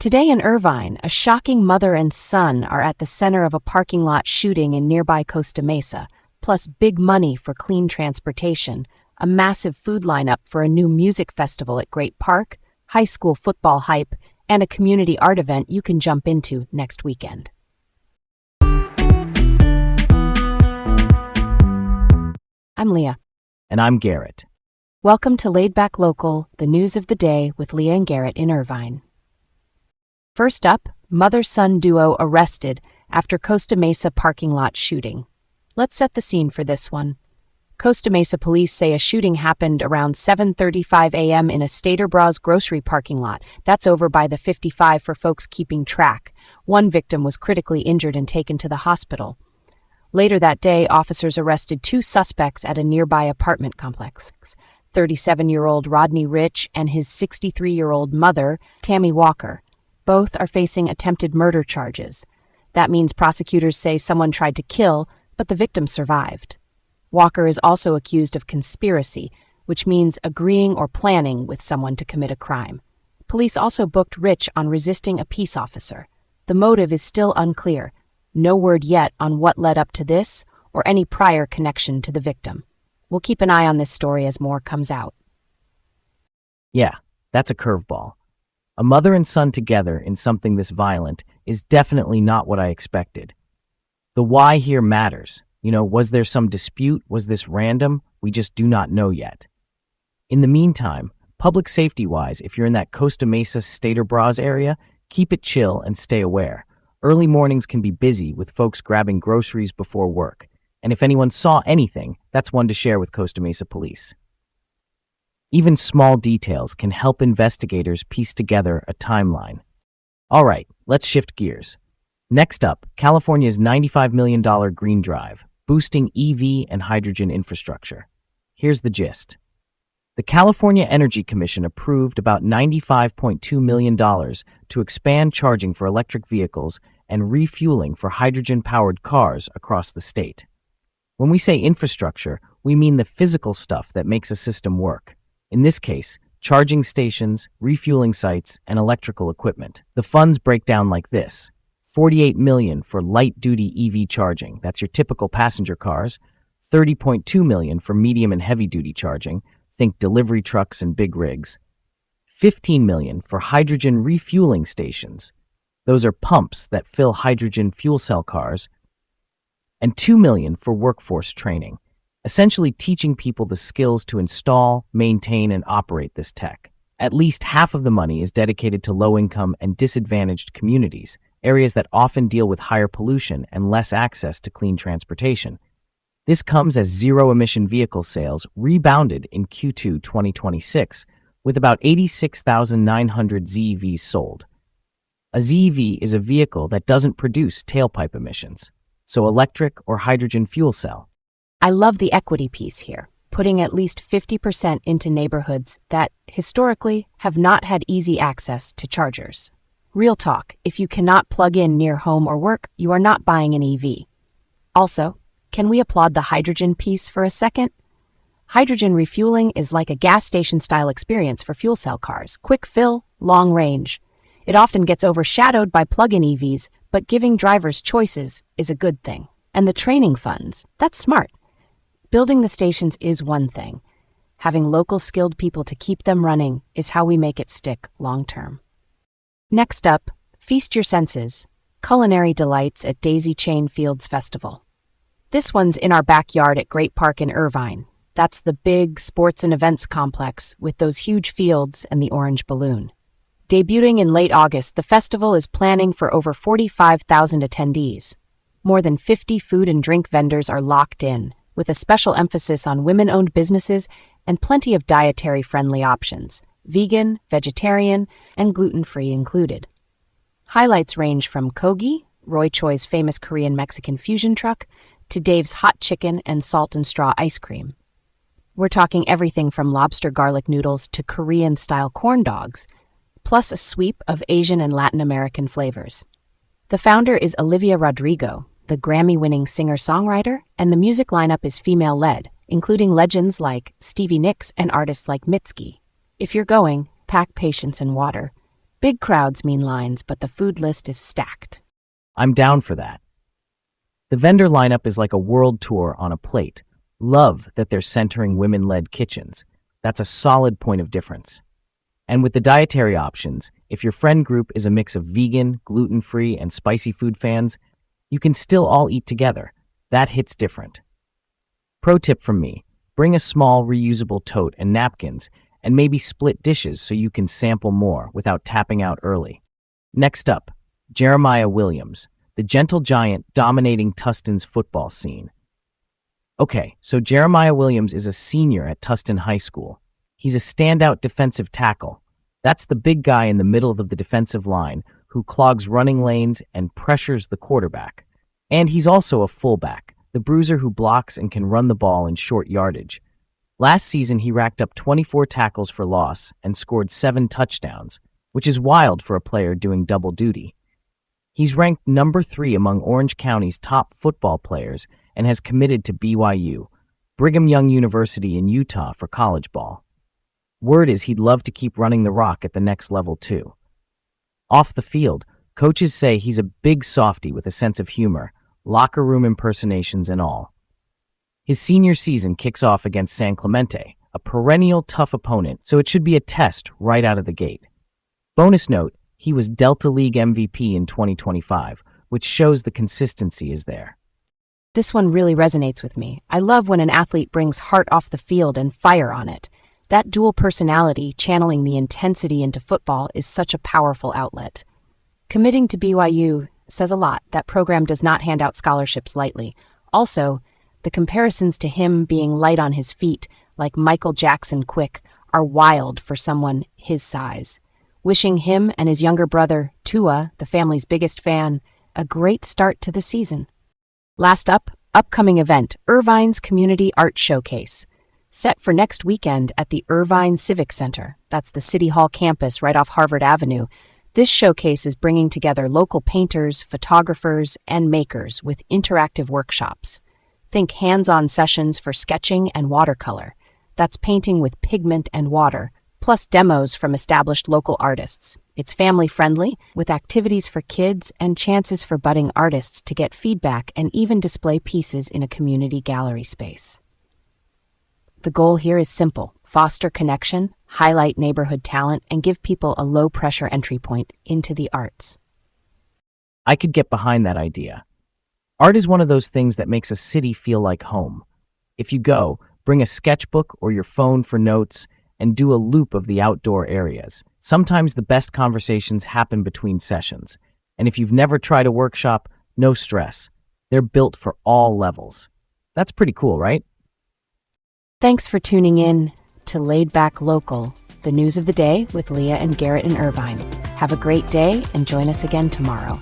Today in Irvine, a shocking mother and son are at the center of a parking lot shooting in nearby Costa Mesa, plus big money for clean transportation, a massive food lineup for a new music festival at Great Park, high school football hype, and a community art event you can jump into next weekend. I'm Leah. And I'm Garrett. Welcome to Laid Back Local, the news of the day with Leah and Garrett in Irvine. First up, mother-son duo arrested after Costa Mesa parking lot shooting. Let's set the scene for this one. Costa Mesa police say a shooting happened around 7:35 a.m. in a Stater Bras grocery parking lot. That's over by the 55 for folks keeping track. One victim was critically injured and taken to the hospital. Later that day, officers arrested two suspects at a nearby apartment complex. 37-year-old Rodney Rich and his 63-year-old mother, Tammy Walker. Both are facing attempted murder charges. That means prosecutors say someone tried to kill, but the victim survived. Walker is also accused of conspiracy, which means agreeing or planning with someone to commit a crime. Police also booked Rich on resisting a peace officer. The motive is still unclear. No word yet on what led up to this or any prior connection to the victim. We'll keep an eye on this story as more comes out. Yeah, that's a curveball. A mother and son together in something this violent is definitely not what I expected. The why here matters. Was there some dispute? Was this random? We just do not know yet. In the meantime, public safety-wise, if you're in that Costa Mesa Stater Bras area, keep it chill and stay aware. Early mornings can be busy with folks grabbing groceries before work. And if anyone saw anything, that's one to share with Costa Mesa police. Even small details can help investigators piece together a timeline. All right, let's shift gears. Next up, California's $95 million green drive, boosting EV and hydrogen infrastructure. Here's the gist. The California Energy Commission approved about $95.2 million to expand charging for electric vehicles and refueling for hydrogen-powered cars across the state. When we say infrastructure, we mean the physical stuff that makes a system work. In this case, charging stations, refueling sites, and electrical equipment. The funds break down like this. $48 million for light-duty EV charging, that's your typical passenger cars. $30.2 million for medium and heavy-duty charging, think delivery trucks and big rigs. $15 million for hydrogen refueling stations. Those are pumps that fill hydrogen fuel cell cars. And $2 million for workforce training, essentially teaching people the skills to install, maintain, and operate this tech. At least half of the money is dedicated to low-income and disadvantaged communities, areas that often deal with higher pollution and less access to clean transportation. This comes as zero-emission vehicle sales rebounded in Q2 2026, with about 86,900 ZEVs sold. A ZEV is a vehicle that doesn't produce tailpipe emissions, so electric or hydrogen fuel cell. I love the equity piece here, putting at least 50% into neighborhoods that, historically, have not had easy access to chargers. Real talk, if you cannot plug in near home or work, you are not buying an EV. Also, can we applaud the hydrogen piece for a second? Hydrogen refueling is like a gas station-style experience for fuel cell cars. Quick fill, long range. It often gets overshadowed by plug-in EVs, but giving drivers choices is a good thing. And the training funds, that's smart. Building the stations is one thing. Having local skilled people to keep them running is how we make it stick long-term. Next up, feast your senses. Culinary delights at Daisy Chain Fields Festival. This one's in our backyard at Great Park in Irvine. That's the big sports and events complex with those huge fields and the orange balloon. Debuting in late August, the festival is planning for over 45,000 attendees. More than 50 food and drink vendors are locked in, with a special emphasis on women-owned businesses and plenty of dietary-friendly options, vegan, vegetarian, and gluten-free included. Highlights range from Kogi, Roy Choi's famous Korean-Mexican fusion truck, to Dave's hot chicken and salt and straw ice cream. We're talking everything from lobster garlic noodles to Korean-style corn dogs, plus a sweep of Asian and Latin American flavors. The founder is Olivia Rodrigo, the Grammy-winning singer-songwriter, and the music lineup is female-led, including legends like Stevie Nicks and artists like Mitski. If you're going, pack patience and water. Big crowds mean lines, but the food list is stacked. I'm down for that. The vendor lineup is like a world tour on a plate. Love that they're centering women-led kitchens. That's a solid point of difference. And with the dietary options, if your friend group is a mix of vegan, gluten-free, and spicy food fans, you can still all eat together. That hits different. Pro tip from me, bring a small reusable tote and napkins, and maybe split dishes so you can sample more without tapping out early. Next up, Jeremiah Williams, the gentle giant dominating Tustin's football scene. Okay, so Jeremiah Williams is a senior at Tustin High School. He's a standout defensive tackle. That's the big guy in the middle of the defensive line who clogs running lanes and pressures the quarterback. And he's also a fullback, the bruiser who blocks and can run the ball in short yardage. Last season, he racked up 24 tackles for loss and scored 7 touchdowns, which is wild for a player doing double duty. He's ranked number 3 among Orange County's top football players and has committed to BYU, Brigham Young University in Utah, for college ball. Word is he'd love to keep running the rock at the next level too. Off the field, coaches say he's a big softy with a sense of humor, locker room impersonations and all. His senior season kicks off against San Clemente, a perennial tough opponent, so it should be a test right out of the gate. Bonus note, he was Delta League MVP in 2025, which shows the consistency is there. This one really resonates with me. I love when an athlete brings heart off the field and fire on it. That dual personality, channeling the intensity into football, is such a powerful outlet. Committing to BYU says a lot. That program does not hand out scholarships lightly. Also, the comparisons to him being light on his feet, like Michael Jackson quick, are wild for someone his size. Wishing him and his younger brother, Tua, the family's biggest fan, a great start to the season. Last up, upcoming event, Irvine's Community Art Showcase. Set for next weekend at the Irvine Civic Center. That's the City Hall campus right off Harvard Avenue. This showcase is bringing together local painters, photographers, and makers with interactive workshops. Think hands-on sessions for sketching and watercolor. That's painting with pigment and water, plus demos from established local artists. It's family-friendly, with activities for kids and chances for budding artists to get feedback and even display pieces in a community gallery space. The goal here is simple: foster connection, highlight neighborhood talent, and give people a low-pressure entry point into the arts. I could get behind that idea. Art is one of those things that makes a city feel like home. If you go, bring a sketchbook or your phone for notes and do a loop of the outdoor areas. Sometimes the best conversations happen between sessions. And if you've never tried a workshop, no stress. They're built for all levels. That's pretty cool, right? Thanks for tuning in to Laid Back Local, the news of the day with Leah and Garrett in Irvine. Have a great day and join us again tomorrow.